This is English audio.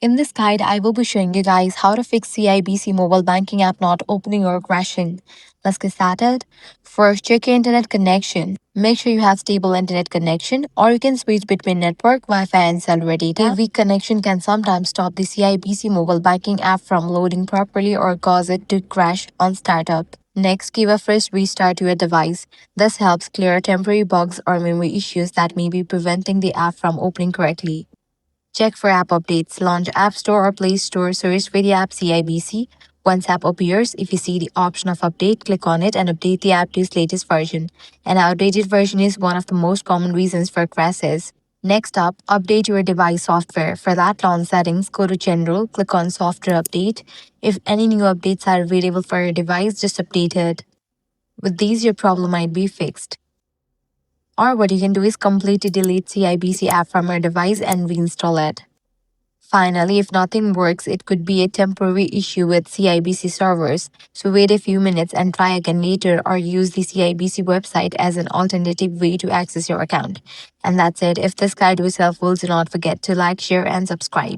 In this guide, I will be showing you guys how to fix CIBC Mobile Banking app not opening or crashing. Let's get started. First, check your internet connection. Make sure you have stable internet connection, or you can switch between network, Wi-Fi and cellular data. A weak connection can sometimes stop the CIBC Mobile Banking app from loading properly or cause it to crash on startup. Next, give a fresh restart to your device. This helps clear temporary bugs or memory issues that may be preventing the app from opening correctly. Check for app updates. Launch App Store or Play Store, search for the app CIBC. Once app appears, if you see the option of update, click on it and update the app to its latest version. An outdated version is one of the most common reasons for crashes. Next up, update your device software. For that, launch settings, go to General, click on Software Update. If any new updates are available for your device, just update it. With these, your problem might be fixed. Or what you can do is completely delete CIBC app from your device and reinstall it. Finally, if nothing works, it could be a temporary issue with CIBC servers. So wait a few minutes and try again later, or use the CIBC website as an alternative way to access your account. And that's it. If this guide was helpful, do not forget to like, share and subscribe.